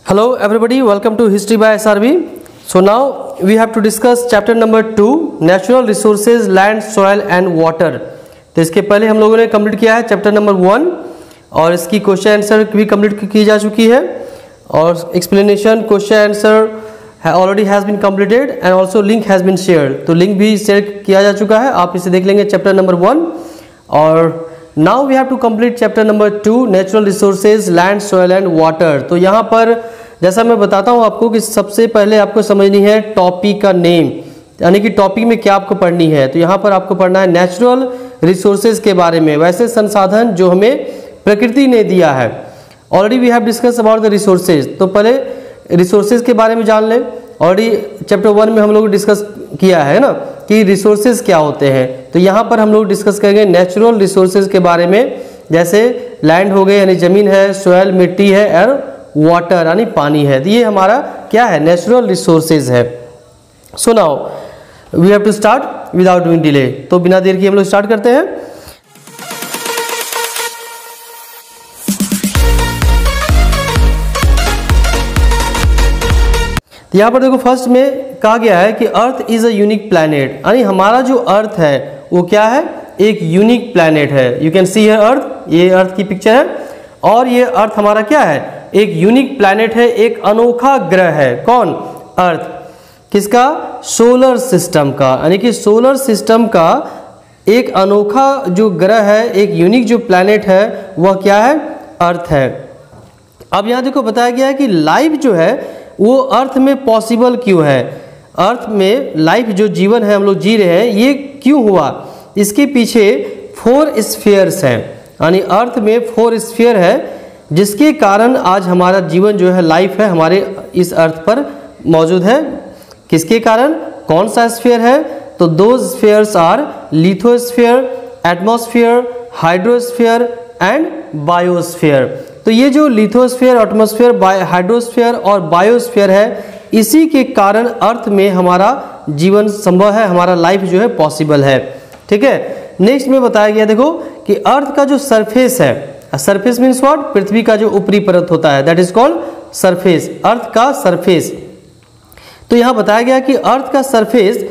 Hello everybody, welcome to History by SRB. So now we have to discuss chapter number 2, Natural Resources, Land, Soil and Water. तो इसके पहले हम लोगों ने complete किया है चैप्टर नंबर 1 और इसकी क्वेश्चन आंसर भी कंप्लीट की जा चुकी है और explanation question answer already has been completed and also link has been share. तो लिंक भी शेयर किया जा चुका है, आप इसे देख लेंगे चैप्टर नंबर 1. और now we have to complete chapter number 2, natural resources, land, soil and water. तो यहाँ पर जैसा मैं बताता हूँ आपको कि सबसे पहले आपको समझनी है टॉपिक का नेम, यानी कि टॉपिक में क्या आपको पढ़नी है. तो यहाँ पर आपको पढ़ना है नेचुरल रिसोर्सेज के बारे में, वैसे संसाधन जो हमें प्रकृति ने दिया है. Already we have discuss about the resources. तो पहले रिसोर्सेज के बारे में जान लें. ऑलरेडी चैप्टर 1 में हम लोग डिस्कस किया है ना कि रिसोर्सेज क्या होते हैं. तो यहाँ पर हम लोग डिस्कस करेंगे नेचुरल रिसोर्सेज के बारे में, जैसे लैंड हो गए यानी जमीन है, सॉइल मिट्टी है और वाटर यानी पानी है. तो ये हमारा क्या है, नेचुरल रिसोर्सेज है. So now we have to start without doing delay. तो बिना देर की हम लोग स्टार्ट करते हैं. यहाँ पर देखो फर्स्ट में कहा गया है कि earth is a unique planet, यानी हमारा जो अर्थ है वो क्या है, एक यूनिक प्लैनेट है. यू कैन सी हियर अर्थ, ये अर्थ की पिक्चर है और ये अर्थ हमारा क्या है, एक यूनिक प्लैनेट है, एक अनोखा ग्रह है. कौन, अर्थ. किसका, सोलर सिस्टम का, यानी कि सोलर सिस्टम का एक अनोखा जो ग्रह है, एक यूनिक जो प्लैनेट है वह क्या है, अर्थ है. अब यहाँ देखो बताया गया है कि लाइफ जो है वो अर्थ में पॉसिबल क्यों है. अर्थ में लाइफ जो जीवन है हम लोग जी रहे हैं ये क्यों हुआ, इसके पीछे 4 स्फीयर्स हैं, यानी अर्थ में 4 स्फीयर है जिसके कारण आज हमारा जीवन जो है, लाइफ है हमारे इस अर्थ पर मौजूद है. किसके कारण, कौन सा स्फीयर है, तो दो spheres are lithosphere, atmosphere, hydrosphere and biosphere. तो ये जो लिथोस्फीयर, एटमॉस्फेयर, हाइड्रोस्फीयर और बायोस्फीयर है, इसी के कारण अर्थ में हमारा जीवन संभव है, हमारा लाइफ जो है पॉसिबल है. ठीक है. नेक्स्ट में बताया गया देखो कि अर्थ का जो सरफेस है, सरफेस मीन्स व्हाट, पृथ्वी का जो ऊपरी परत होता है, दैट इज कॉल्ड सरफेस, अर्थ का सरफेस. तो यहाँ बताया गया कि अर्थ का सरफेस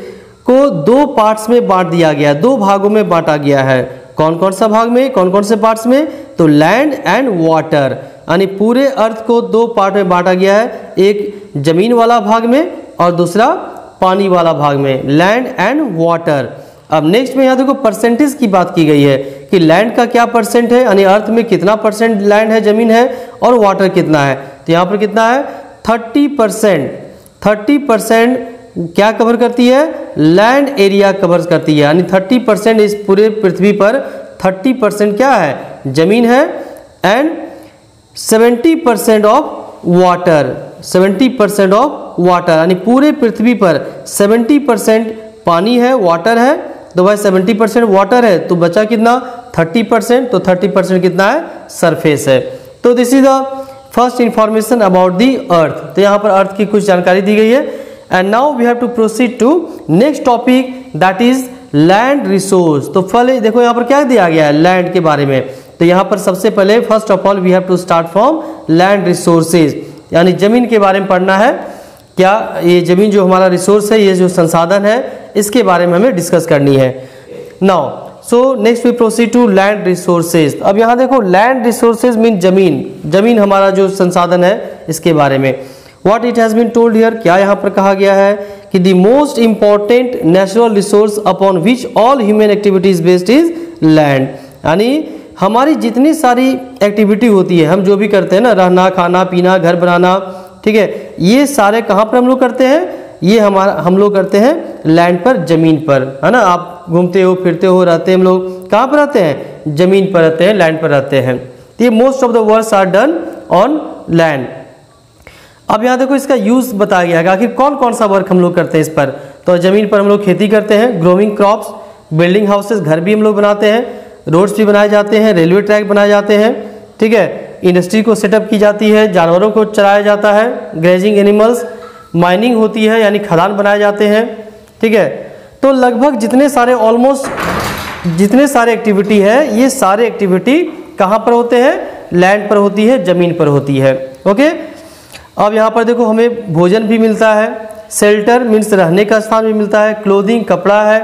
को 2 पार्ट्स में बांट दिया गया है, 2 भागों में बांटा गया है. कौन कौन सा भाग में, कौन कौन से पार्ट्स में, तो लैंड एंड वाटर, यानी पूरे अर्थ को 2 पार्ट में बांटा गया है, एक जमीन वाला भाग में और दूसरा पानी वाला भाग में, लैंड एंड वाटर. अब नेक्स्ट में यहाँ देखो परसेंटेज की बात की गई है कि लैंड का क्या परसेंट है, यानी अर्थ में कितना परसेंट लैंड है, जमीन है, और वाटर कितना है. तो यहाँ पर कितना है, 30%. 30% क्या कवर करती है, लैंड एरिया कवर करती है, यानी 30% इस पूरे पृथ्वी पर 30% क्या है, जमीन है and 70% of water, 70% of water, यानी पूरे पृथ्वी पर 70% पानी है, वाटर है. तो भाई 70% वाटर है तो बचा कितना, 30%. तो 30% कितना है, सरफेस है. तो this is the first information about the earth. तो यहाँ पर अर्थ की कुछ जानकारी दी गई है. And now we have to proceed to next topic, that is land resource. तो पहले देखो यहाँ पर क्या दिया गया है, लैंड के बारे में. तो यहाँ पर सबसे पहले first of all we have to start from land resources, यानी जमीन के बारे में पढ़ना है. क्या ये जमीन जो हमारा रिसोर्स है, ये जो संसाधन है, इसके बारे में हमें डिस्कस करनी है. Now so next we proceed to land resources. अब यहाँ देखो लैंड रिसोर्सेज मीन जमीन, जमीन हमारा जो संसाधन है इसके बारे में. What it has been told here, क्या यहाँ पर कहा गया है कि the most important natural resource upon which all human activities based is land, यानी हमारी जितनी सारी एक्टिविटी होती है, हम जो भी करते हैं ना, रहना, खाना, पीना, घर बनाना, ठीक है, ये सारे कहाँ पर हम लोग करते हैं, ये हम लोग करते हैं लैंड पर, जमीन पर, है ना. आप घूमते हो, फिरते हो, रहते हैं, हम लोग कहाँ पर रहते हैं, जमीन पर रहते हैं, लैंड पर रहते हैं. ये most of the works are done on land. अब यहाँ देखो इसका यूज बताया गया है, आखिर कौन कौन सा वर्क हम लोग करते हैं इस पर. तो जमीन पर हम लोग खेती करते हैं, ग्रोइंग क्रॉप्स, बिल्डिंग हाउसेस, घर भी हम लोग बनाते हैं, रोड्स भी बनाए जाते हैं, रेलवे ट्रैक बनाए जाते हैं, ठीक है, इंडस्ट्री को सेटअप की जाती है, जानवरों को चराया जाता है, ग्रेजिंग एनिमल्स, माइनिंग होती है, यानी खदान बनाए जाते हैं. ठीक है. तो लगभग जितने सारे ऑलमोस्ट जितने सारे एक्टिविटी है, ये सारे एक्टिविटी कहाँ पर होते हैं, लैंड पर होती है, जमीन पर होती है. ओके. अब यहाँ पर देखो हमें भोजन भी मिलता है, शेल्टर मीन्स रहने का स्थान भी मिलता है, क्लोथिंग कपड़ा है,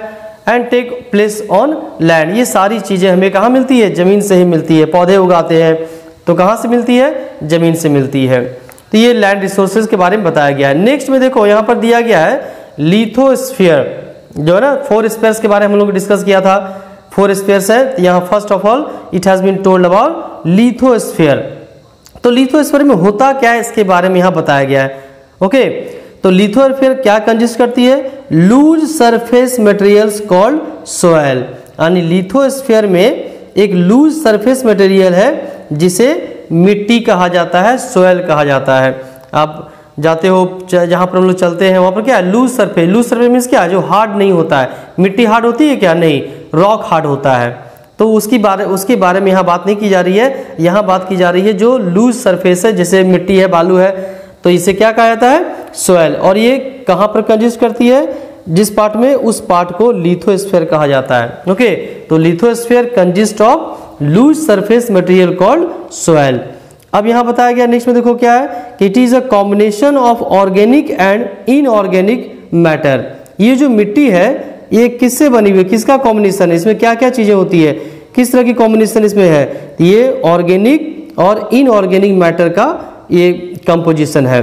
and take place on land. ये सारी चीज़ें हमें कहाँ मिलती है? ज़मीन से ही मिलती है। पौधे उगाते हैं तो कहाँ से मिलती है? ज़मीन से मिलती है। तो ये लैंड रिसोर्सेज के बारे में बताया गया है। नेक्स्ट में देखो यहाँ पर दिया गया है लिथोस्फीयर, जो है ना 4 स्पेयर्स के बारे में हम लोग डिस्कस किया था। 4 स्पेयर्स है। तो यहाँ first of all it has been told about lithosphere. तो लिथोस्फीयर में होता क्या है इसके बारे में यहाँ बताया गया है। ओके, तो लिथोस्फीयर क्या कंजिस्ट करती है? Loose surface materials called soil. यानी लिथोस्फीयर में एक लूज सरफेस मटेरियल है जिसे मिट्टी कहा जाता है, सोयल कहा जाता है। आप जाते हो जहाँ पर हम लोग चलते हैं वहाँ पर क्या है? Loose surface. Loose surface means क्या है? जो हार्ड नहीं होता है। मिट्टी हार्ड होती है क्या? नहीं, रॉक हार्ड होता है। तो उसके बारे में यहाँ बात नहीं की जा रही है। यहाँ बात की जा रही है जो लूज सरफेस है, जैसे मिट्टी है, बालू है, तो इसे क्या कहा जाता है? सोयल। और ये कहाँ पर कंजिस्ट करती है? जिस पार्ट में, उस पार्ट को लिथोस्फीयर कहा जाता है। ओके, तो lithosphere consist of loose surface material called soil. अब यहाँ बताया गया नेक्स्ट में देखो क्या है कि it is a combination of organic and inorganic matter. ये जो मिट्टी है ये किससे बनी हुई है? किसका कॉम्बिनेशन है? इसमें क्या क्या चीजें होती है? किस तरह की कॉम्बिनेशन इसमें है? ये ऑर्गेनिक और इनऑर्गेनिक मैटर का ये कंपोजिशन है।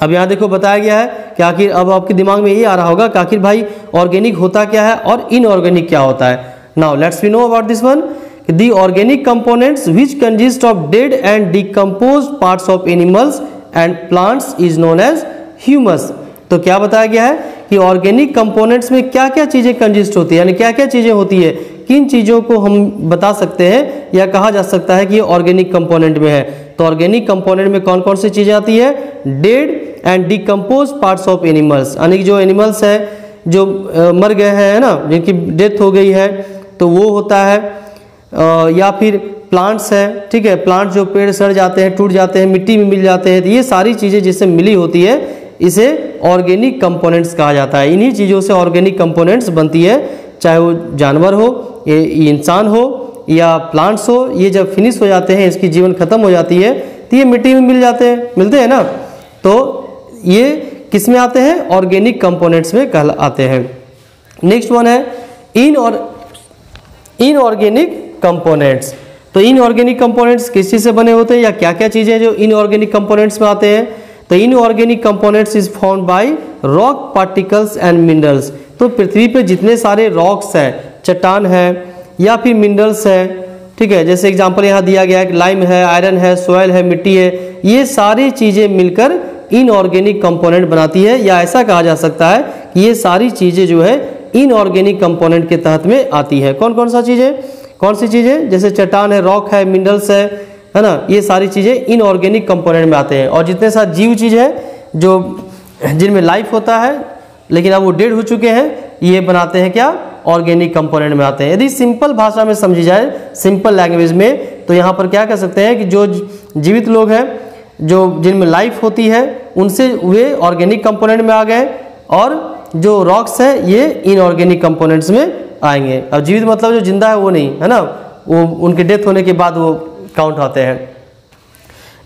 अब यहाँ देखो बताया गया है कि आखिर, अब आपके दिमाग में ये आ रहा होगा कि आखिर भाई ऑर्गेनिक होता क्या है और इनऑर्गेनिक क्या होता है। Now let's we know about this one. The organic components which consist of dead and decomposed parts of animals and plants is known as humus। तो क्या बताया गया है कि ऑर्गेनिक कंपोनेंट्स में क्या क्या चीज़ें कंजिस्ट होती है, यानी क्या क्या चीज़ें होती है, किन चीज़ों को हम बता सकते हैं या कहा जा सकता है कि ये ऑर्गेनिक कंपोनेंट में है। तो ऑर्गेनिक कंपोनेंट में कौन कौन सी चीज़ें आती है? Dead and decompose parts of animals, यानी जो एनिमल्स है जो मर गए हैं, है ना, जिनकी डेथ हो गई है, तो वो होता है। या फिर प्लांट्स है, ठीक है, प्लांट जो पेड़ सड़ जाते हैं, टूट जाते हैं, मिट्टी में मिल जाते हैं, तो ये सारी चीज़ें जिससे मिली होती है इसे ऑर्गेनिक कंपोनेंट्स कहा जाता है। इन्हीं चीज़ों से ऑर्गेनिक कंपोनेंट्स बनती है, चाहे वो जानवर हो, ये इंसान हो या प्लांट्स हो। ये जब फिनिश हो जाते हैं, इसकी जीवन खत्म हो जाती है, तो ये मिट्टी में मिलते हैं ना। तो ये किस में आते हैं? ऑर्गेनिक कंपोनेंट्स में कहलाते हैं। नेक्स्ट वन है इनऑर्गेनिक कंपोनेंट्स। तो इनऑर्गेनिक कंपोनेंट्स किस चीज़ से बने होते हैं या क्या क्या चीज़ें जो इनऑर्गेनिक कंपोनेंट्स में आते हैं? तो inorganic components is found by rock particles and minerals. तो पृथ्वी पे जितने सारे रॉक्स हैं, चट्टान है या फिर मिनरल्स है, ठीक है, जैसे एग्जांपल यहाँ दिया गया है कि लाइम है, आयरन है, सोयल है, मिट्टी है, ये सारी चीज़ें मिलकर इनऑर्गेनिक कंपोनेंट बनाती है। या ऐसा कहा जा सकता है कि ये सारी चीज़ें जो है इनऑर्गेनिक कंपोनेंट के तहत में आती है। कौन कौन सी चीज़ें? जैसे चट्टान है, रॉक है, मिनरल्स है ना, ये सारी चीज़ें इनऑर्गेनिक कंपोनेंट में आते हैं। और जितने सारे जीव चीज़ है जो जिनमें लाइफ होता है लेकिन अब वो डेड हो चुके हैं, ये बनाते हैं क्या? ऑर्गेनिक कंपोनेंट में आते हैं। यदि सिंपल भाषा में समझी जाए, सिंपल लैंग्वेज में, तो यहाँ पर क्या कह सकते हैं कि जो जीवित लोग हैं, जो जिनमें लाइफ होती है, उनसे वे ऑर्गेनिक कंपोनेंट में आ गए, और जो रॉक्स है ये इनऑर्गेनिक कंपोनेंट्स में आएंगे। अब जीवित मतलब जो जिंदा है वो नहीं, है ना, वो उनके डेथ होने के बाद वो काउंट आते हैं।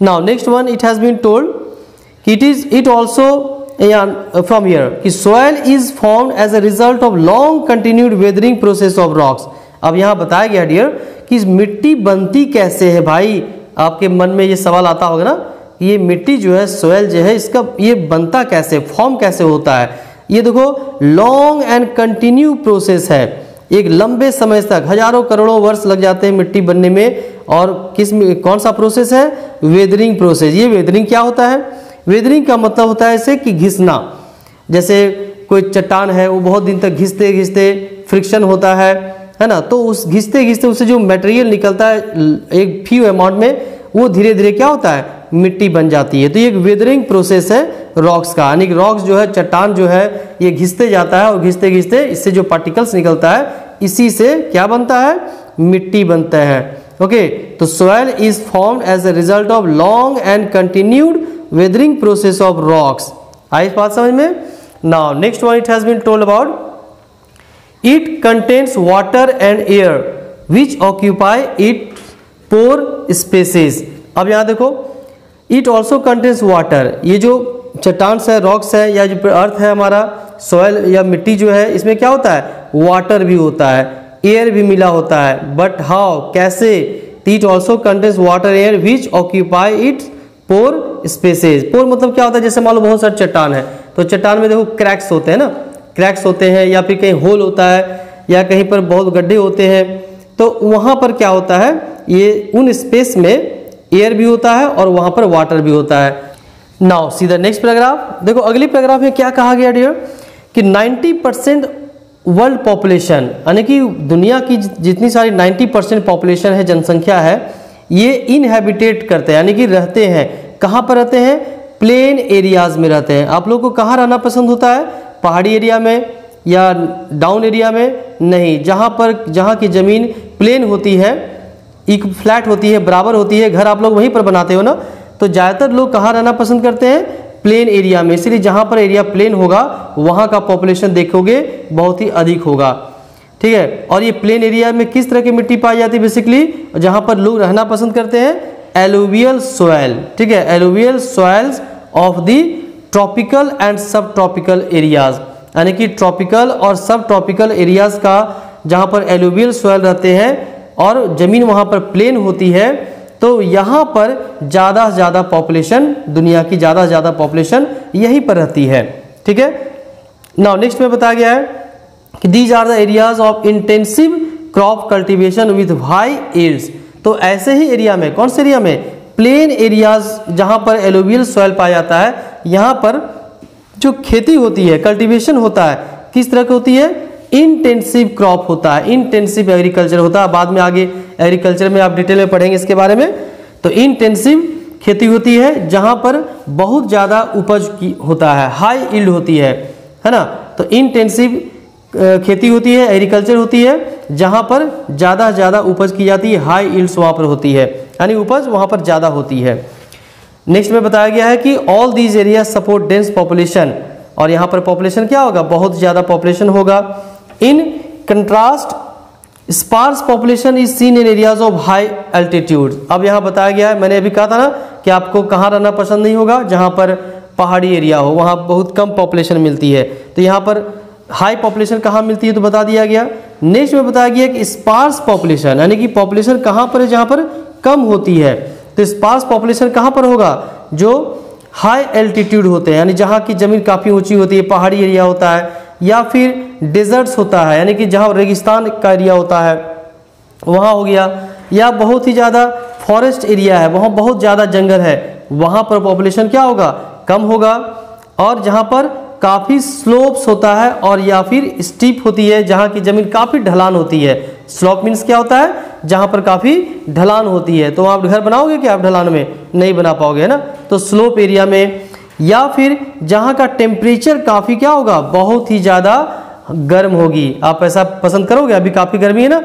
Now next one, it has been told it also from here कि soil is formed as a result of long continued weathering process of rocks. अब यहाँ बताया गया डियर कि मिट्टी बनती कैसे है। भाई आपके मन में ये सवाल आता होगा ना, ये मिट्टी जो है, सोयल जो है, इसका ये बनता कैसे, फॉर्म कैसे होता है? ये देखो लॉन्ग एंड कंटिन्यू प्रोसेस है, एक लंबे समय तक हजारों करोड़ों वर्ष लग जाते हैं मिट्टी बनने में। और कौन सा प्रोसेस है? Weathering process. ये वेदरिंग क्या होता है? वेदरिंग का मतलब होता है ऐसे कि घिसना। जैसे कोई चट्टान है, वो बहुत दिन तक घिसते घिसते फ्रिक्शन होता है ना, तो उस घिसते घिसते उससे जो मटेरियल निकलता है एक फ्यू अमाउंट में, वो धीरे धीरे क्या होता है? मिट्टी बन जाती है। तो ये एक वेदरिंग प्रोसेस है रॉक्स का, यानी रॉक्स जो है, चट्टान जो है, ये घिसते जाता है और घिसते घिसते इससे जो पार्टिकल्स निकलता है, इसी से क्या बनता है? मिट्टी बनता है। ओके, तो soil is formed as a result of long and continued weathering process of rocks. आई इस बात समझ में? Now next one, it has been told about it contains water and air which occupy it pore spaces. अब यहाँ देखो, it also contains water, ये जो चट्टान है, रॉक्स है, या जो अर्थ है हमारा, सॉइल या मिट्टी जो है, इसमें क्या होता है, वाटर भी होता है, एयर भी मिला होता है। बट हाउ, कैसे, it also contains water air which occupy its pore spaces. Pore मतलब क्या होता है, जैसे मान लो बहुत सारे चट्टान है, तो चट्टान में देखो क्रैक्स होते हैं ना, क्रैक्स होते हैं, या फिर कहीं होल होता है, या कहीं पर बहुत गड्ढे होते हैं, तो वहाँ पर क्या होता है, ये उन स्पेस में एयर भी होता है और वहाँ पर वाटर भी होता है। Now see the next paragraph. देखो अगली पैराग्राफ में क्या कहा गया डियर, कि 90% वर्ल्ड पॉपुलेशन, यानी कि दुनिया की जितनी सारी 90% पॉपुलेशन है, जनसंख्या है, ये इनहैबिटेट करते हैं, यानी कि रहते हैं। कहाँ पर रहते हैं, प्लेन एरियाज में रहते हैं। आप लोग को कहाँ रहना पसंद होता है, पहाड़ी एरिया में या डाउन एरिया में? नहीं, जहाँ की ज़मीन प्लेन होती है, एक फ्लैट होती है, बराबर होती है, घर आप लोग वहीं पर बनाते हो ना, तो ज़्यादातर लोग कहाँ रहना पसंद करते हैं, प्लेन एरिया में। इसलिए जहाँ पर एरिया प्लेन होगा वहाँ का पॉपुलेशन देखोगे बहुत ही अधिक होगा, ठीक है। और ये प्लेन एरिया में किस तरह की मिट्टी पाई जाती है, बेसिकली जहाँ पर लोग रहना पसंद करते हैं, एलुवियल सॉइल, ठीक है, alluvial soils of the tropical and सब ट्रॉपिकल एरियाज, यानी कि ट्रॉपिकल और सब ट्रॉपिकल एरियाज का जहाँ पर एलुवियल सॉइल रहते हैं और ज़मीन वहाँ पर प्लेन होती है, तो यहाँ पर ज़्यादा से ज़्यादा पॉपुलेशन, दुनिया की ज़्यादा से ज़्यादा पॉपुलेशन यहीं पर रहती है, ठीक है। नाउ नेक्स्ट में बताया गया है कि these are the areas of intensive crop cultivation with high yields. तो ऐसे ही एरिया में, कौन से एरिया में, प्लेन एरियाज जहाँ पर एलुवियल सॉइल पाया जाता है, यहाँ पर जो खेती होती है, कल्टीवेशन होता है, किस तरह की होती है, इंटेंसिव क्रॉप होता है, इंटेंसिव एग्रीकल्चर होता है। बाद में आगे एग्रीकल्चर में आप डिटेल में पढ़ेंगे इसके बारे में। तो इंटेंसिव खेती होती है जहाँ पर बहुत ज़्यादा उपज की होता है, हाई यील्ड होती है ना। तो इंटेंसिव खेती होती है, एग्रीकल्चर होती है जहाँ पर ज़्यादा से ज़्यादा उपज की जाती है, हाई यील्ड्स वहाँ पर होती है, यानी उपज वहाँ पर ज़्यादा होती है। नेक्स्ट में बताया गया है कि all these area support dense population, और यहाँ पर पॉपुलेशन क्या होगा, बहुत ज़्यादा पॉपुलेशन होगा। In contrast sparse population is seen in areas of high altitude. अब यहाँ बताया गया है, मैंने अभी कहा था ना कि आपको कहाँ रहना पसंद नहीं होगा, जहाँ पर पहाड़ी एरिया हो, वहाँ बहुत कम पॉपुलेशन मिलती है। तो यहाँ पर हाई पॉपुलेशन कहाँ मिलती है, तो बता दिया गया। नेक्स्ट में बताया गया कि स्पार्स पॉपुलेशन, यानी कि पॉपुलेशन कहाँ पर है, जहाँ पर कम होती है। तो स्पार्स पॉपुलेशन कहाँ पर होगा, जो हाई एल्टीट्यूड होते हैं, यानी जहाँ की ज़मीन काफ़ी ऊंची होती है, पहाड़ी एरिया होता है, या फिर डेजर्ट्स होता है, यानी कि जहाँ रेगिस्तान का एरिया होता है वहाँ हो गया, या बहुत ही ज़्यादा फॉरेस्ट एरिया है, वहाँ बहुत ज़्यादा जंगल है, वहाँ पर पॉपुलेशन क्या होगा, कम होगा। और जहाँ पर काफ़ी स्लोप्स होता है और या फिर स्टीप होती है, जहाँ की ज़मीन काफ़ी ढलान होती है। स्लोप मीन्स क्या होता है, जहाँ पर काफ़ी ढलान होती है। तो आप घर बनाओगे क्या, आप ढलान में नहीं बना पाओगे, है ना। तो स्लोप एरिया में, या फिर जहाँ का टेम्परेचर काफ़ी क्या होगा, बहुत ही ज़्यादा गर्म होगी। आप ऐसा पसंद करोगे, अभी काफ़ी गर्मी है ना,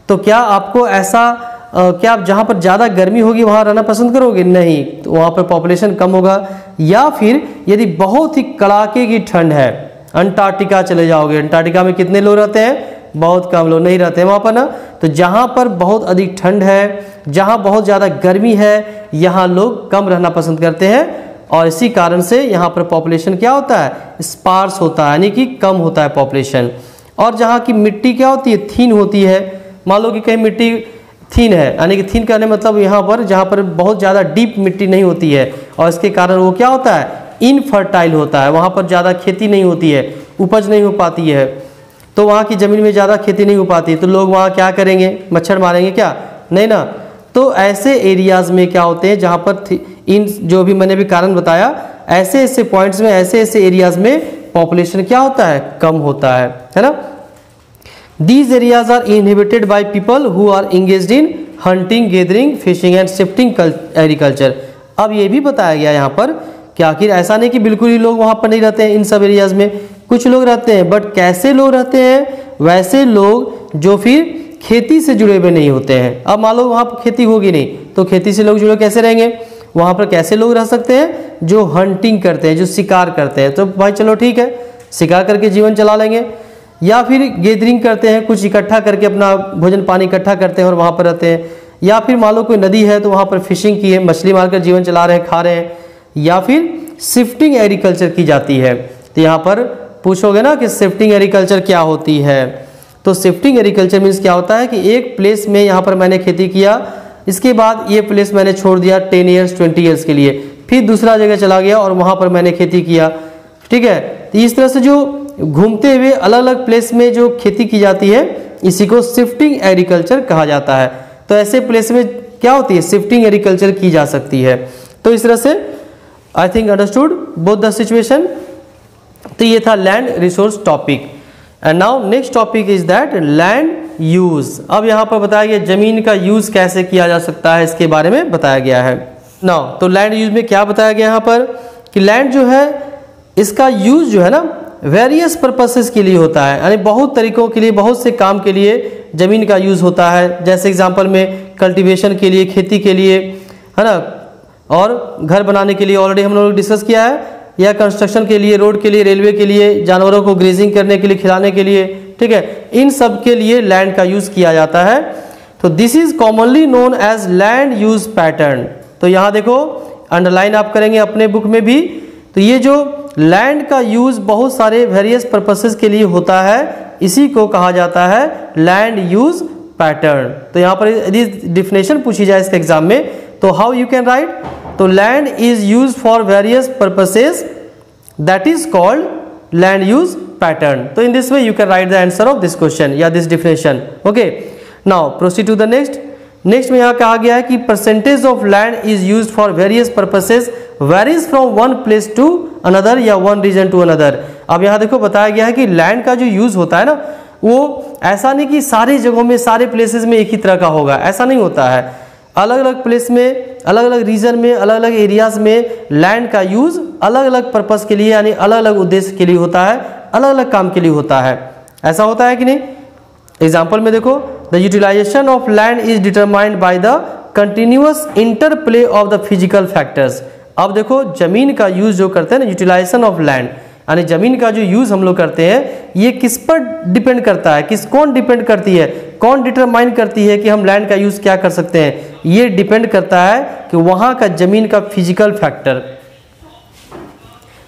तो क्या आपको ऐसा क्या आप जहाँ पर ज़्यादा गर्मी होगी वहाँ रहना पसंद करोगे, नहीं, तो वहाँ पर पॉपुलेशन कम होगा। या फिर यदि बहुत ही कड़ाके की ठंड है, अंटार्कटिका चले जाओगे, अंटार्कटिका में कितने लोग रहते हैं, बहुत कम लोग नहीं रहते हैं वहाँ पर ना। तो जहाँ पर बहुत अधिक ठंड है, जहाँ बहुत ज़्यादा गर्मी है, यहाँ लोग कम रहना पसंद करते हैं, और इसी कारण से यहाँ पर पॉपुलेशन क्या होता है, स्पार्स होता है, यानी कि कम होता है पॉपुलेशन। और जहाँ की मिट्टी क्या होती है, थीन होती है। मान लो कि कहीं मिट्टी थीन है, यानी कि थीन कहने मतलब यहाँ पर जहाँ पर बहुत ज़्यादा डीप मिट्टी नहीं होती है, और इसके कारण वो क्या होता है, इनफर्टाइल होता है, वहाँ पर ज़्यादा खेती नहीं होती है, उपज नहीं हो पाती है। तो वहाँ की ज़मीन में ज़्यादा खेती नहीं हो पाती, तो लोग वहाँ क्या करेंगे, मच्छर मारेंगे क्या, नहीं ना। तो ऐसे एरियाज़ में क्या होते हैं, जहाँ पर इन जो भी मैंने भी कारण बताया, ऐसे ऐसे पॉइंट्स में, ऐसे ऐसे एरियाज़ में पॉपुलेशन क्या होता है, कम होता है ना। These areas are inhabited by people who are engaged in hunting, gathering, fishing and shifting agriculture। अब ये भी बताया गया यहाँ पर कि आखिर ऐसा नहीं कि बिल्कुल ही लोग वहाँ पर नहीं रहते हैं, इन सब एरियाज में कुछ लोग रहते हैं, बट कैसे लोग रहते हैं, वैसे लोग जो फिर खेती से जुड़े हुए नहीं होते हैं। अब मान लो वहाँ पर खेती होगी नहीं, तो खेती से लोग जुड़े कैसे रहेंगे, वहाँ पर कैसे लोग रह सकते हैं, जो हंटिंग करते हैं, जो शिकार करते हैं। तो भाई चलो ठीक है, शिकार करके जीवन चला लेंगे, या फिर गैदरिंग करते हैं, कुछ इकट्ठा करके अपना भोजन पानी इकट्ठा करते हैं और वहाँ पर रहते हैं, या फिर मान लो कोई नदी है तो वहाँ पर फिशिंग की है, मछली मारकर जीवन चला रहे हैं, खा रहे हैं, या फिर शिफ्टिंग एग्रीकल्चर की जाती है। तो यहाँ पर पूछोगे ना कि शिफ्टिंग एग्रीकल्चर क्या होती है, तो शिफ्टिंग एग्रीकल्चर मीन्स क्या होता है कि एक प्लेस में यहाँ पर मैंने खेती किया, इसके बाद ये प्लेस मैंने छोड़ दिया 10 ईयर्स 20 ईयर्स के लिए, फिर दूसरा जगह चला गया और वहाँ पर मैंने खेती किया, ठीक है। तो इस तरह से जो घूमते हुए अलग अलग प्लेस में जो खेती की जाती है इसी को शिफ्टिंग एग्रीकल्चर कहा जाता है। तो ऐसे प्लेस में क्या होती है, शिफ्टिंग एग्रीकल्चर की जा सकती है। तो इस तरह से I think understood both the situation. तो ये था land resource topic. And now next topic is that land use. अब यहाँ पर बताया गया जमीन का यूज कैसे किया जा सकता है, इसके बारे में बताया गया है। नाउ तो लैंड यूज में क्या बताया गया यहाँ पर कि लैंड जो है इसका यूज जो है ना वेरियस पर्पसेस के लिए होता है, यानी बहुत तरीकों के लिए, बहुत से काम के लिए ज़मीन का यूज़ होता है। जैसे एग्जांपल में कल्टीवेशन के लिए, खेती के लिए, है ना, और घर बनाने के लिए ऑलरेडी हम लोग डिस्कस किया है, या कंस्ट्रक्शन के लिए, रोड के लिए, रेलवे के लिए, जानवरों को ग्रेजिंग करने के लिए, खिलाने के लिए, ठीक है। इन सब के लिए लैंड का यूज़ किया जाता है। तो this is commonly known as land use pattern. तो यहाँ देखो अंडरलाइन आप करेंगे अपने बुक में भी। तो ये जो लैंड का यूज बहुत सारे वेरियस पर्पसेस के लिए होता है, इसी को कहा जाता है लैंड यूज पैटर्न। तो यहाँ पर यदि डिफिनेशन पूछी जाए इसके एग्जाम में तो हाउ यू कैन राइट, तो land is use for various purposes that is called land use pattern. तो in this way you can write the answer of this question या this definition. Okay, now proceed to the next. Next में यहाँ कहा गया है कि percentage of land is used for various purposes varies from one place to another या one region to another. अब यहाँ देखो बताया गया है कि लैंड का जो यूज होता है ना, वो ऐसा नहीं कि सारी जगहों में, सारे प्लेसेस में एक ही तरह का होगा, ऐसा नहीं होता है। अलग अलग प्लेस में, अलग अलग रीजन में, अलग अलग एरियाज में लैंड का यूज अलग अलग पर्पस के लिए, यानी अलग अलग उद्देश्य के लिए होता है, अलग अलग काम के लिए होता है। ऐसा होता है कि नहीं? एग्जाम्पल में देखो, the utilization of land is determined by the continuous interplay of the physical factors. अब देखो जमीन का यूज जो करते हैं ना, यूटिलाइजेशन ऑफ लैंड, यानी जमीन का जो यूज हम लोग करते हैं, ये किस पर डिपेंड करता है, कौन डिपेंड करती है, कौन डिटरमाइन करती है कि हम लैंड का यूज क्या कर सकते हैं? ये डिपेंड करता है कि वहां का जमीन का फिजिकल फैक्टर,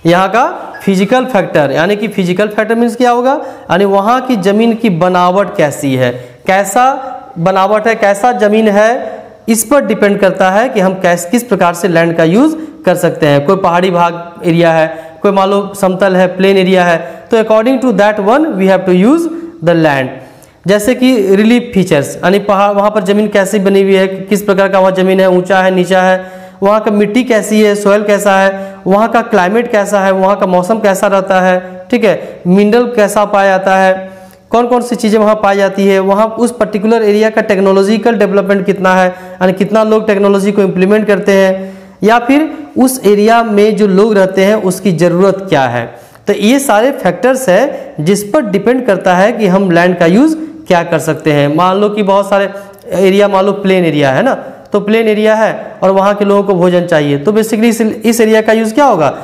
यहाँ का फिजिकल फैक्टर, यानी कि फिजिकल फैक्टर मीन्स क्या होगा, यानी वहां की जमीन की बनावट कैसी है, कैसा बनावट है, कैसा जमीन है, इस पर डिपेंड करता है कि हम किस प्रकार से लैंड का यूज कर सकते हैं। कोई पहाड़ी भाग एरिया है, कोई मान लो समतल है, प्लेन एरिया है, तो according to that one we have to use the land. जैसे कि रिलीफ फीचर्स, यानी पहाड़, वहाँ पर जमीन कैसी बनी हुई है, किस प्रकार का वहाँ जमीन है, ऊंचा है, नीचा है, वहाँ का मिट्टी कैसी है, सोयल कैसा है, वहाँ का क्लाइमेट कैसा है, वहाँ का मौसम कैसा रहता है, ठीक है, मिनरल कैसा पाया जाता है, कौन कौन सी चीज़ें वहाँ पाई जाती है, वहाँ उस पर्टिकुलर एरिया का टेक्नोलॉजिकल डेवलपमेंट कितना है, यानी कितना लोग टेक्नोलॉजी को इम्प्लीमेंट करते हैं, या फिर उस एरिया में जो लोग रहते हैं उसकी ज़रूरत क्या है। तो ये सारे फैक्टर्स है जिस पर डिपेंड करता है कि हम लैंड का यूज़ क्या कर सकते हैं। मान लो कि बहुत सारे एरिया, मान लो प्लेन एरिया है ना, तो प्लेन एरिया है और वहाँ के लोगों को भोजन चाहिए, तो बेसिकली इस एरिया का यूज़ क्या होगा,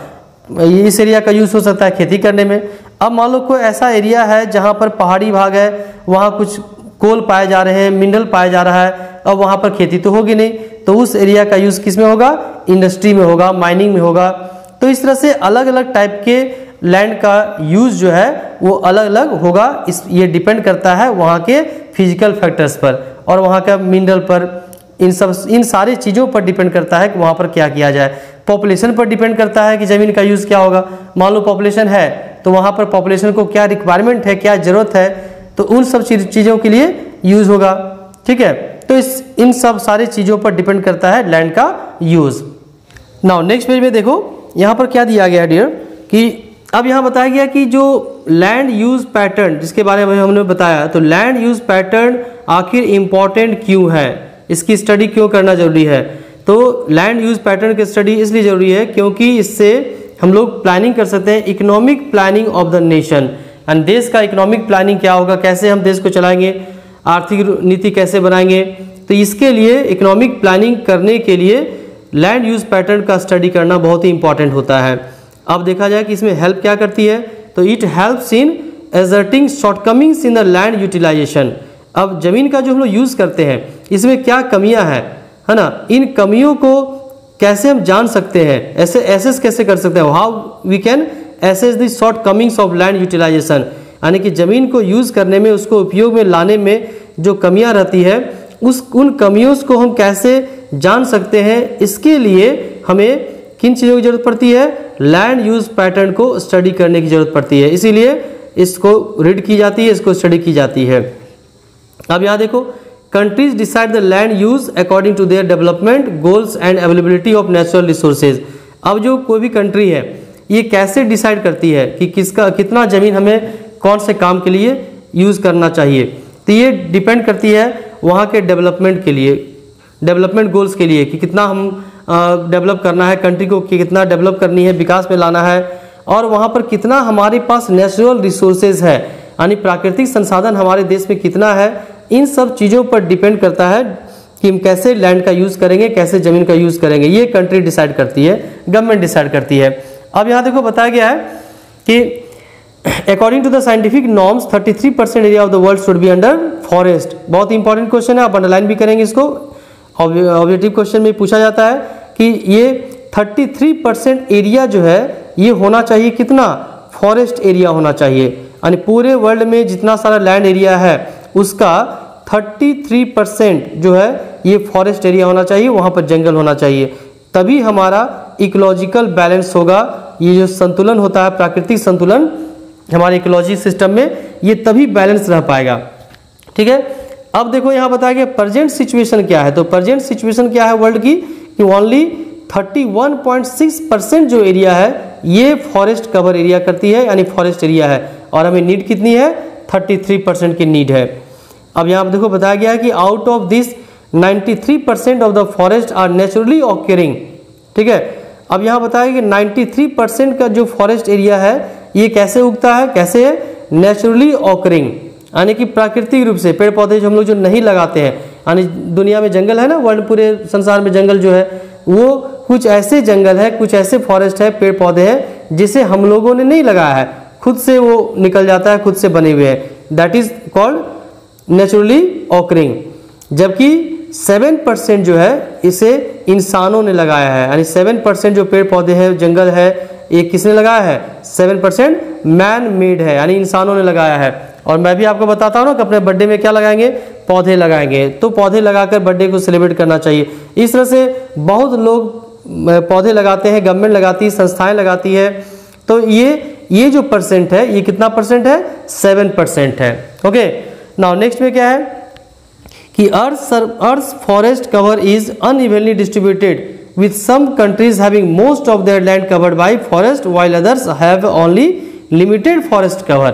इस एरिया का यूज़ हो सकता है खेती करने में। अब मान लो कोई ऐसा एरिया है जहाँ पर पहाड़ी भाग है, वहाँ कुछ कोल पाए जा रहे हैं, मिनरल पाया जा रहा है, अब वहाँ पर खेती तो होगी नहीं, तो उस एरिया का यूज़ किस में होगा, इंडस्ट्री में होगा, माइनिंग में होगा। तो इस तरह से अलग अलग टाइप के लैंड का यूज़ जो है वो अलग अलग होगा। ये डिपेंड करता है वहाँ के फिजिकल फैक्टर्स पर और वहाँ का मिनरल पर, इन सारी चीज़ों पर डिपेंड करता है कि वहाँ पर क्या किया जाए। पॉपुलेशन पर डिपेंड करता है कि ज़मीन का यूज़ क्या होगा। मान लो पॉपुलेशन है तो वहाँ पर पॉपुलेशन को क्या रिक्वायरमेंट है, क्या ज़रूरत है, तो उन सब चीज़ों के लिए यूज़ होगा, ठीक है। तो इन सब सारी चीज़ों पर डिपेंड करता है लैंड का यूज़। नाउ नेक्स्ट पेज में देखो यहाँ पर क्या दिया गया डियर, कि अब यहाँ बताया गया कि जो लैंड यूज़ पैटर्न जिसके बारे में हमने बताया, तो लैंड यूज़ पैटर्न आखिर इम्पॉर्टेंट क्यों है, इसकी स्टडी क्यों करना जरूरी है। तो लैंड यूज़ पैटर्न की स्टडी इसलिए ज़रूरी है क्योंकि इससे हम लोग प्लानिंग कर सकते हैं, economic planning of the nation. And देश का इकोनॉमिक प्लानिंग क्या होगा, कैसे हम देश को चलाएंगे, आर्थिक नीति कैसे बनाएंगे, तो इसके लिए इकोनॉमिक प्लानिंग करने के लिए लैंड यूज़ पैटर्न का स्टडी करना बहुत ही इंपॉर्टेंट होता है। अब देखा जाए कि इसमें हेल्प क्या करती है, तो it helps in asserting shortcomings in the land utilization, अब ज़मीन का जो हम लोग यूज़ करते हैं इसमें क्या कमियां हैं, है ना, इन कमियों को कैसे हम जान सकते हैं, ऐसे एसेस कैसे कर सकते हैं, how we can assess the shortcomings of land utilization, यानी कि ज़मीन को यूज़ करने में, उसको उपयोग में लाने में जो कमियां रहती है उन कमियों को हम कैसे जान सकते हैं। इसके लिए हमें किन चीज़ों की ज़रूरत पड़ती है, लैंड यूज़ पैटर्न को स्टडी करने की ज़रूरत पड़ती है, इसीलिए इसको रीड की जाती है, इसको स्टडी की जाती है। अब यहाँ देखो, countries decide the land use according to their development goals and availability of natural resources. अब जो कोई भी कंट्री है ये कैसे डिसाइड करती है कि किसका कितना ज़मीन हमें कौन से काम के लिए यूज़ करना चाहिए, तो ये डिपेंड करती है वहाँ के डेवलपमेंट के लिए, डेवलपमेंट गोल्स के लिए कि कितना हम डेवलप करना है, कंट्री को कितना डेवलप करनी है, विकास में लाना है, और वहाँ पर कितना हमारे पास नेचुरल रिसोर्सेज है, यानी प्राकृतिक संसाधन हमारे देश में कितना है। इन सब चीज़ों पर डिपेंड करता है कि हम कैसे लैंड का यूज़ करेंगे, कैसे ज़मीन का यूज़ करेंगे, ये कंट्री डिसाइड करती है, गवर्नमेंट डिसाइड करती है। अब यहाँ देखो बताया गया है कि according to the scientific norms 33% area of the world should be under forest. बहुत इंपॉर्टेंट क्वेश्चन है, आप अंडरलाइन भी करेंगे इसको, ऑब्जेक्टिव क्वेश्चन में पूछा जाता है कि ये 33% एरिया जो है ये होना चाहिए, कितना, फॉरेस्ट एरिया होना चाहिए, यानी पूरे वर्ल्ड में जितना सारा लैंड एरिया है उसका 33% जो है ये फॉरेस्ट एरिया होना चाहिए, वहाँ पर जंगल होना चाहिए, तभी हमारा इकोलॉजिकल बैलेंस होगा। ये जो संतुलन होता है, प्राकृतिक संतुलन हमारे इकोलॉजी सिस्टम में, ये तभी बैलेंस रह पाएगा। ठीक है, अब देखो यहाँ बताया गया प्रेजेंट सिचुएशन क्या है, तो प्रेजेंट सिचुएशन क्या है वर्ल्ड की कि ओनली 31.6% जो एरिया है ये फॉरेस्ट कवर एरिया करती है, यानी फॉरेस्ट एरिया है, और हमें नीड कितनी है, 33% की नीड है। अब यहाँ देखो बताया गया है कि out of this 93% of the forest are naturally occurring. ठीक है, अब यहाँ बताया कि 93% का जो फॉरेस्ट एरिया है ये कैसे उगता है, कैसे है, नेचुरली ऑक्यूरिंग, यानी कि प्राकृतिक रूप से, पेड़ पौधे जो हम लोग जो नहीं लगाते हैं, यानी दुनिया में जंगल है ना, वर्ल्ड पूरे संसार में जंगल जो है वो कुछ ऐसे जंगल है, कुछ ऐसे फॉरेस्ट है, पेड़ पौधे हैं जिसे हम लोगों ने नहीं लगाया है, खुद से वो निकल जाता है, खुद से बने हुए हैं, दैट इज कॉल्ड नेचुरली ऑक्यूरिंग। जबकि 7% जो है इसे इंसानों ने लगाया है, यानी 7% जो पेड़ पौधे हैं, जंगल है, ये किसने लगाया है, 7% मैन मेड है, यानी इंसानों ने लगाया है। और मैं भी आपको बताता हूँ ना कि अपने बर्थडे में क्या लगाएंगे, पौधे लगाएंगे, तो पौधे लगाकर बर्थडे को सेलिब्रेट करना चाहिए। इस तरह से बहुत लोग पौधे लगाते हैं, गवर्नमेंट लगाती है, संस्थाएं लगाती है, तो ये जो परसेंट है ये कितना परसेंट है, 7% है। ओके, नाउ नेक्स्ट में क्या है कि earth forest cover is unevenly distributed with some countries having most of their land covered by forest while others have only limited forest cover।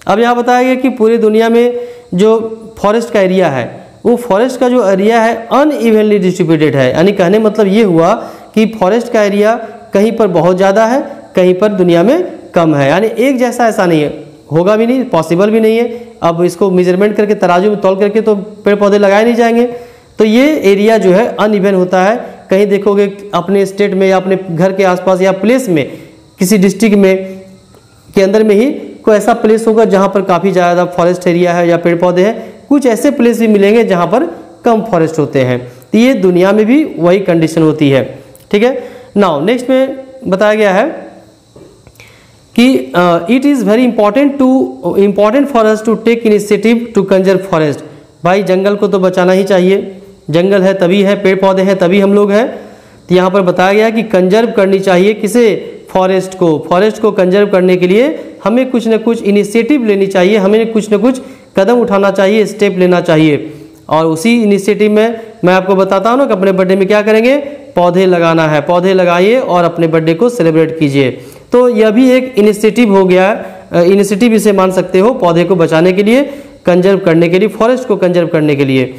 अब यहाँ बताया गया कि पूरी दुनिया में जो फॉरेस्ट का एरिया है वो फॉरेस्ट का जो एरिया है अनइवनली डिस्ट्रीब्यूटेड है, यानी कहने मतलब ये हुआ कि फॉरेस्ट का एरिया कहीं पर बहुत ज़्यादा है, कहीं पर दुनिया में कम है, यानी एक जैसा ऐसा नहीं है, होगा भी नहीं, पॉसिबल भी नहीं है। अब इसको मेजरमेंट करके तराजू में तौल करके तो पेड़ पौधे लगाए नहीं जाएंगे, तो ये एरिया जो है अनइवन होता है। कहीं देखोगे अपने स्टेट में या अपने घर के आसपास या प्लेस में, किसी डिस्ट्रिक्ट में के अंदर में ही कोई ऐसा प्लेस होगा जहाँ पर काफ़ी ज़्यादा फॉरेस्ट एरिया है या पेड़ पौधे हैं, कुछ ऐसे प्लेस भी मिलेंगे जहाँ पर कम फॉरेस्ट होते हैं। तो ये दुनिया में भी वही कंडीशन होती है। ठीक है, नाउ नेक्स्ट में बताया गया है कि it is very important for us to take initiative to conserve forest. भाई जंगल को तो बचाना ही चाहिए, जंगल है तभी है, पेड़ पौधे हैं तभी हम लोग हैं। तो यहाँ पर बताया गया कि कंजर्व करनी चाहिए किसे, फॉरेस्ट को कंजर्व करने के लिए हमें कुछ न कुछ इनिशिएटिव लेनी चाहिए, हमें कुछ न कुछ कदम उठाना चाहिए, स्टेप लेना चाहिए। और उसी इनिशिएटिव में मैं आपको बताता हूँ ना कि अपने बर्थडे में क्या करेंगे, पौधे लगाना है, पौधे लगाइए और अपने बर्थडे को सेलिब्रेट कीजिए। तो यह भी एक इनिशिएटिव हो गया, इनिशिएटिव इसे मान सकते हो, पौधे को बचाने के लिए, कंजर्व करने के लिए, फॉरेस्ट को कंजर्व करने के लिए।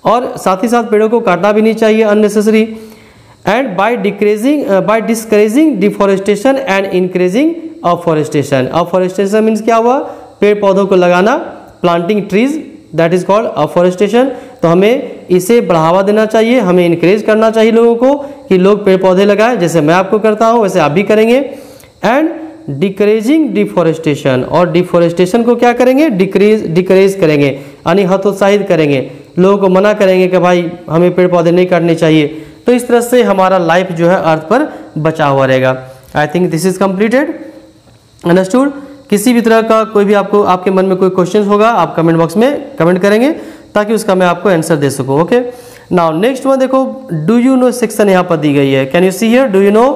और साथ ही साथ पेड़ों को काटना भी नहीं चाहिए unnecessary. And by discouraging deforestation and increasing afforestation. Afforestation means क्या हुआ, पेड़ पौधों को लगाना, planting trees, that is called afforestation. तो हमें इसे बढ़ावा देना चाहिए, हमें इंकरेज करना चाहिए लोगों को कि लोग पेड़ पौधे लगाएं, जैसे मैं आपको करता हूँ वैसे आप भी करेंगे। एंड डिकरेजिंग डिफॉरेस्टेशन, और डिफॉरेस्टेशन को क्या करेंगे, डिकरेज करेंगे, यानी हतोत्साहित करेंगे, लोगों को मना करेंगे कि भाई हमें पेड़ पौधे नहीं काटने चाहिए। तो इस तरह से हमारा लाइफ जो है अर्थ पर बचा हुआ रहेगा। I think this is completed, understood. किसी भी तरह का कोई भी आपके मन में कोई क्वेश्चन होगा आप कमेंट बॉक्स में कमेंट करेंगे ताकि उसका मैं आपको आंसर दे सकूं। ओके, नाउ नेक्स्ट वन देखो, डू यू नो सेक्शन यहाँ पर दी गई है। Can you see here, do you know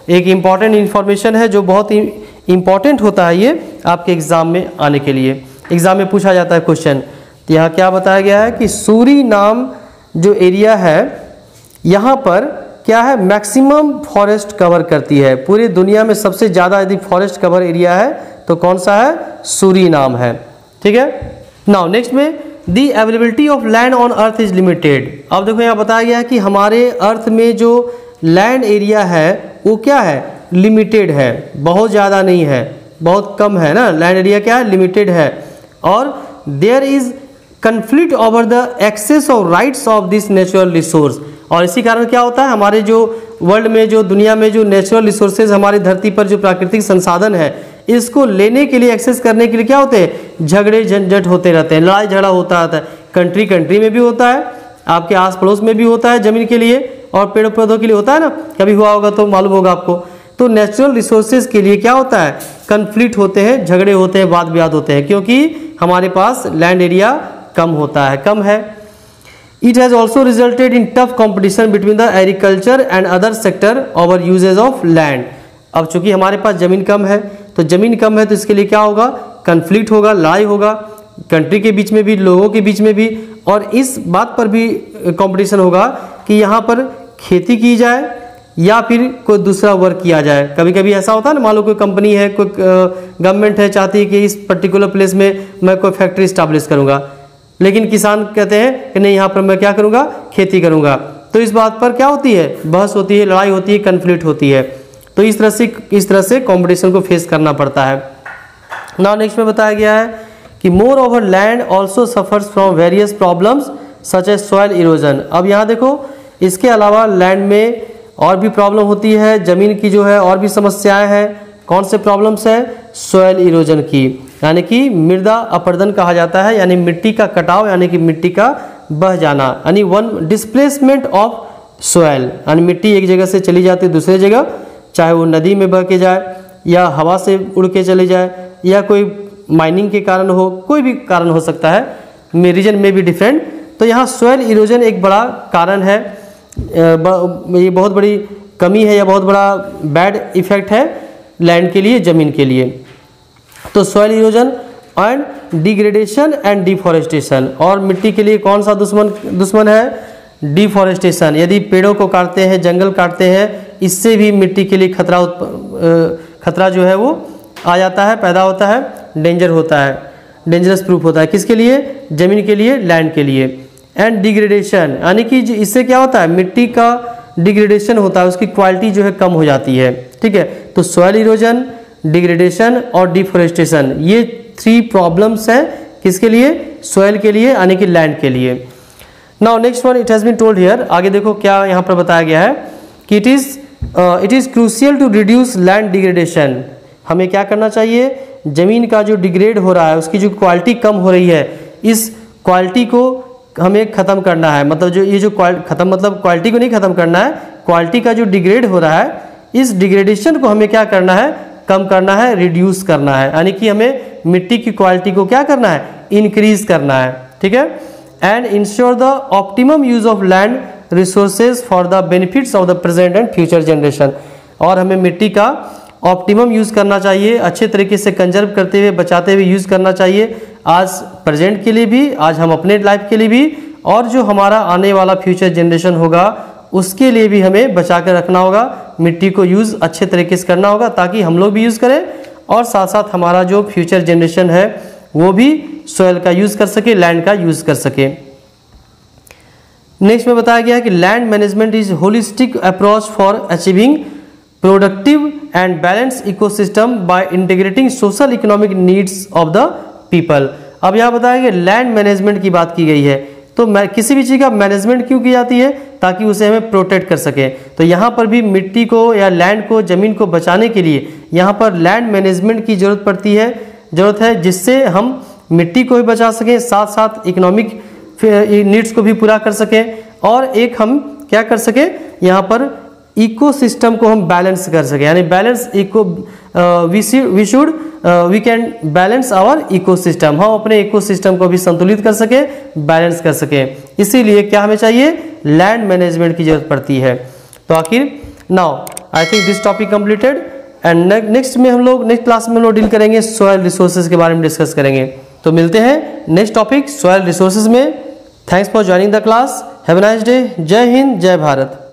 एक इंपॉर्टेंट इन्फॉर्मेशन है जो बहुत ही इंपॉर्टेंट होता है ये आपके एग्जाम में आने के लिए, एग्जाम में पूछा जाता है क्वेश्चन। तो यहाँ क्या बताया गया है कि सूरीनाम जो एरिया है यहाँ पर क्या है, मैक्सिमम फॉरेस्ट कवर करती है। पूरी दुनिया में सबसे ज़्यादा यदि फॉरेस्ट कवर एरिया है तो कौन सा है, सूरीनाम है। ठीक है, नाउ नेक्स्ट में the availability of land on earth is limited. अब देखो यहाँ बताया गया है कि हमारे अर्थ में जो लैंड एरिया है वो क्या है, लिमिटेड है, बहुत ज़्यादा नहीं है, बहुत कम है ना, लैंड एरिया क्या है, लिमिटेड है। और there is conflict over the access of rights of this natural resource. और इसी कारण क्या होता है, हमारे जो वर्ल्ड में, जो दुनिया में जो नेचुरल रिसोर्सेज, हमारी धरती पर जो प्राकृतिक संसाधन है, इसको लेने के लिए, एक्सेस करने के लिए क्या होते हैं, झगड़े झंझट होते रहते हैं, लड़ाई झगड़ा होता रहता है। कंट्री में भी होता है, आपके आस पड़ोस में भी होता है जमीन के लिए, और पेड़ पौधों के लिए होता है ना, कभी हुआ होगा तो मालूम होगा आपको। तो नेचुरल रिसोर्सेज के लिए क्या होता है, कन्फ्लिक्ट होते हैं, झगड़े होते हैं, वाद विवाद होते हैं, क्योंकि हमारे पास लैंड एरिया कम होता है, कम है। It has also resulted in tough competition between the agriculture and other sector over uses of land। अब चूंकि हमारे पास ज़मीन कम है, तो ज़मीन कम है तो इसके लिए क्या होगा, कन्फ्लिक्ट होगा, लड़ाई होगा, कंट्री के बीच में भी, लोगों के बीच में भी। और इस बात पर भी कंपटीशन होगा कि यहाँ पर खेती की जाए या फिर कोई दूसरा वर्क किया जाए। कभी कभी ऐसा होता है ना, मान लो कोई कंपनी है, कोई गवर्नमेंट है, चाहती है कि इस पर्टिकुलर प्लेस में मैं कोई फैक्ट्री स्टैब्लिश करूँगा, लेकिन किसान कहते हैं कि नहीं, यहाँ पर मैं क्या करूँगा, खेती करूँगा। तो इस बात पर क्या होती है, बहस होती है, लड़ाई होती है, कन्फ्लिक्ट होती है। तो इस तरह से कंपटीशन को फेस करना पड़ता है। नाउ नेक्स्ट में बताया गया है कि moreover land also suffers from various problems such as soil erosion. अब यहाँ देखो, इसके अलावा लैंड में और भी प्रॉब्लम होती है, ज़मीन की जो है और भी समस्याएं हैं। कौन से प्रॉब्लम्स है, सॉइल इरोजन की, यानी कि मृदा अपरदन कहा जाता है, यानी मिट्टी का कटाव, यानी कि मिट्टी का बह जाना, यानी वन डिस्प्लेसमेंट ऑफ सॉइल, यानी मिट्टी एक जगह से चली जाती है दूसरे जगह, चाहे वो नदी में बह के जाए या हवा से उड़ के चले जाए या कोई माइनिंग के कारण हो, कोई भी कारण हो सकता है, रीजन में भी डिफरेंट। तो यहाँ सॉइल इरोजन एक बड़ा कारण है, ये बहुत बड़ी कमी है या बहुत बड़ा बैड इफेक्ट है लैंड के लिए, ज़मीन के लिए। तो soil erosion and degradation and deforestation. और मिट्टी के लिए कौन सा दुश्मन है, डिफॉरेस्टेशन। यदि पेड़ों को काटते हैं, जंगल काटते हैं, इससे भी मिट्टी के लिए खतरा जो है वो आ जाता है, पैदा होता है, डेंजर होता है, डेंजरस प्रूफ होता है। किसके लिए, ज़मीन के लिए, लैंड के लिए। एंड डिग्रेडेशन, यानी कि इससे क्या होता है, मिट्टी का डिग्रेडेशन होता है, उसकी क्वालिटी जो है कम हो जाती है। ठीक है, तो सॉइल इरोजन, डिग्रेडेशन और डिफॉरेस्टेशन, ये 3 प्रॉब्लम्स हैं किसके लिए, सॉइल के लिए, यानी कि लैंड के लिए। Now next one, it has been told here, आगे देखो क्या यहाँ पर बताया गया है कि it is crucial to reduce land degradation. हमें क्या करना चाहिए, ज़मीन का जो डिग्रेड हो रहा है, उसकी जो क्वालिटी कम हो रही है, इस क्वालिटी को हमें ख़त्म करना है। मतलब जो ये जो ख़त्म, मतलब क्वालिटी को नहीं ख़त्म करना है, क्वालिटी का जो डिग्रेड हो रहा है, इस डिग्रेडेशन को हमें क्या करना है, कम करना है, रिड्यूस करना है, यानी कि हमें मिट्टी की क्वालिटी को क्या करना है, इंक्रीज करना है। ठीक है, and ensure the optimum use of land resources for the benefits of the present and future generation. और हमें मिट्टी का ऑप्टिमम यूज़ करना चाहिए, अच्छे तरीके से कंजर्व करते हुए, बचाते हुए यूज़ करना चाहिए, आज प्रेजेंट के लिए भी, आज हम अपने लाइफ के लिए भी, और जो हमारा आने वाला फ्यूचर जनरेशन होगा उसके लिए भी हमें बचा कर रखना होगा। मिट्टी को यूज़ अच्छे तरीके से करना होगा ताकि हम लोग भी यूज़ करें और साथ साथ हमारा जो फ्यूचर जनरेशन है वो भी सॉइल का यूज़ कर सके, लैंड का यूज़ कर सके। नेक्स्ट में बताया गया है कि land management is holistic approach for achieving productive and balance ecosystem by integrating social economic needs of the people. अब यहाँ बताया कि लैंड मैनेजमेंट की बात की गई है, तो किसी भी चीज़ का मैनेजमेंट क्यों की जाती है, ताकि उसे हमें प्रोटेक्ट कर सके। तो यहाँ पर भी मिट्टी को या लैंड को, ज़मीन को बचाने के लिए यहाँ पर लैंड मैनेजमेंट की ज़रूरत है, जिससे हम मिट्टी को भी बचा सकें, साथ साथ इकोनॉमिक नीड्स को भी पूरा कर सकें, और एक हम क्या कर सकें, यहाँ पर इकोसिस्टम को हम बैलेंस कर सकें, यानी balance eco we can balance our ecosystem, हम अपने इकोसिस्टम को भी संतुलित कर सकें, बैलेंस कर सकें। इसीलिए क्या हमें चाहिए, लैंड मैनेजमेंट की जरूरत पड़ती है। तो आखिर now I think this topic completed, and next class में हम लोग डील करेंगे सॉइल रिसोर्सेज के बारे में डिस्कस करेंगे। तो मिलते हैं नेक्स्ट टॉपिक सॉइल रिसोर्सेज में। Thanks for joining the class, have a nice day, जय हिंद, जय भारत।